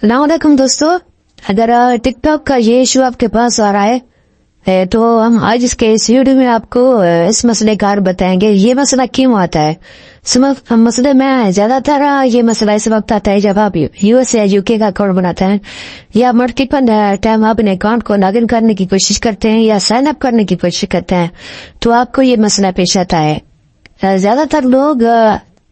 अस्सलामुअलैकुम दोस्तों, अगर टिकटॉक का ये इशू आपके पास आ रहा है तो हम आज इसके इस वीडियो में आपको इस मसले का बताएंगे ये मसला क्यों आता है। मसले में ज्यादातर ये मसला इस वक्त आता है जब आप यूएस या यूके का अकाउंट बनाते हैं या मल्टीपल टाइम आप अपने अकाउंट को लॉगिन करने की कोशिश करते हैं या साइन अप करने की कोशिश करते हैं तो आपको ये मसला पेश आता है। ज्यादातर लोग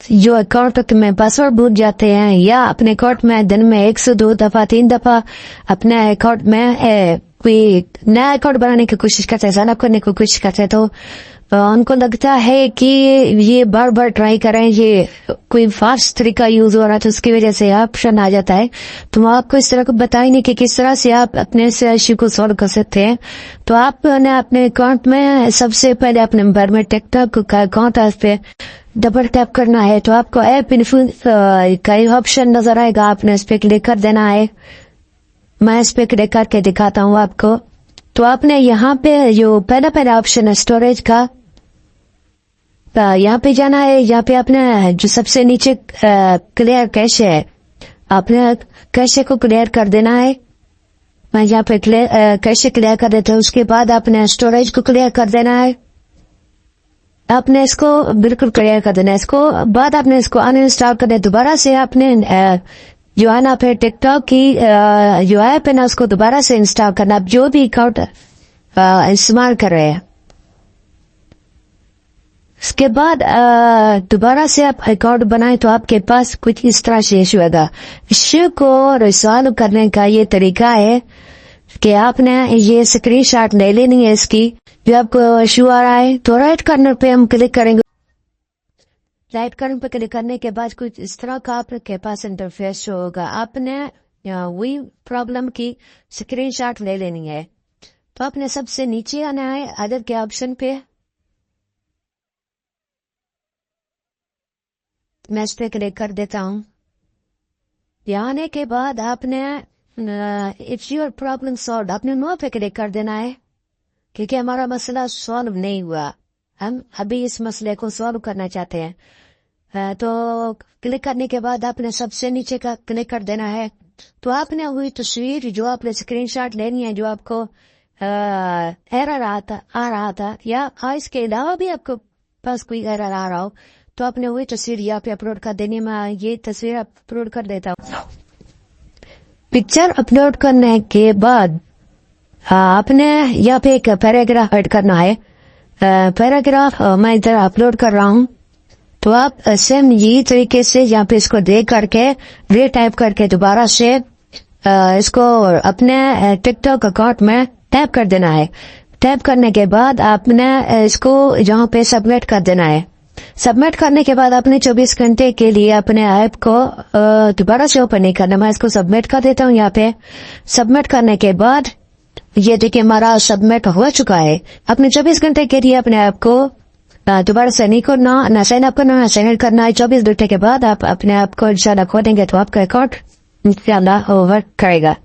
जो अकाउंट में पासवर्ड भूल जाते हैं या अपने अकाउंट में दिन में 1 से 2 दफा 3 दफा अपने अकाउंट में कोई नया अकाउंट बनाने की कोशिश करते हैं, साइन अप करने की कोशिश करते हैं तो उनको लगता है कि ये बार बार ट्राई करें, ये कोई फास्ट तरीका यूज हो रहा है तो उसकी वजह से ऑप्शन आ जाता है। तो आपको इस तरह को बताएंगे कि किस तरह से आप अपने इस इश्यू को सॉल्व कर सकते हैं। तो आपने अपने अकाउंट में सबसे पहले अपने मोबाइल में टिकटॉक का अकाउंट है, उस पे डबल टैप करना है तो आपको ऐप इन्फ्लुएंस का ऑप्शन नजर आएगा, आपने इस पे क्लिक कर देना है। मैं इस पे क्लिक करके दिखाता हूँ आपको। तो आपने यहाँ पे जो पहला ऑप्शन है स्टोरेज का, यहाँ पे जाना है। यहाँ पे आपने जो सबसे नीचे क्लियर कैश है, आपने कैशे को क्लियर कर देना है। मैं यहाँ पे कैशे क्लियर कर देता हूँ। उसके बाद आपने स्टोरेज को क्लियर कर देना है। आपने इसको बिल्कुल क्लियर कर देना है। इसको बाद आपने इसको अनइंस्टॉल करना है। दोबारा से आपने जो है ना फिर टिकटॉक की जो ऐप है ना उसको दोबारा से इंस्टॉल करना, आप जो भी अकाउंट इस्तेमाल कर रहे हैं। इसके बाद दोबारा से आप अकाउंट बनाए तो आपके पास कुछ इस तरह से इशू आएगा। इश्यू को रिजॉल्व करने का ये तरीका है कि आपने ये स्क्रीनशॉट ले लेनी है इसकी, जो आपको इशू आ रहा है। तो राइट कॉर्नर पे हम क्लिक करेंगे। राइट कॉर्नर पे क्लिक करने के बाद कुछ इस तरह का आपके पास इंटरफेस होगा। आपने वही प्रॉब्लम की स्क्रीनशॉट ले लेनी है। तो आपने सबसे नीचे आना है अदर के ऑप्शन पे। मैं इस पे क्लिक कर देता हूँ। यहाँ आने के बाद आपने इट्स योर प्रॉब्लम सॉल्व, आपने नो पे क्लिक कर देना है क्योंकि हमारा मसला सॉल्व नहीं हुआ। हम अभी इस मसले को सॉल्व करना चाहते हैं। तो क्लिक करने के बाद आपने सबसे नीचे का क्लिक कर देना है। तो आपने हुई तस्वीर जो आपने स्क्रीनशॉट लेनी है, जो आपको एरर आ रहा था या इसके अलावा भी आपको पास कोई एरर आ रहा हो तो आपने वही तस्वीर यहाँ पे अपलोड कर देनी है। मैं ये तस्वीर अपलोड कर देता हूँ। पिक्चर अपलोड करने के बाद आपने यहाँ पे एक पैराग्राफ ऐड करना है। पैराग्राफ मैं इधर अपलोड कर रहा हूँ। तो आप सेम यही तरीके से यहाँ पे इसको देख करके टाइप करके दोबारा से इसको अपने टिकटॉक अकाउंट में टैप कर देना है। टैप करने के बाद आपने इसको यहाँ पे सबमिट कर देना है। सबमिट करने के बाद आपने 24 घंटे के लिए अपने ऐप को दोबारा से ओपन नहीं करना। मैं इसको सबमिट कर देता हूँ। यहाँ पे सबमिट करने के बाद ये देखिए हमारा सबमिट हो चुका है। अपने 24 घंटे के लिए अपने ऐप को दोबारा से नहीं करना, ना साइन अप करना, ना साइन इन करना है। 24 घंटे के बाद आप अपने ऐप को इंशाल्लाह खोलेंगे तो आपका अकाउंट इंशाल्लाह वर्क करेगा।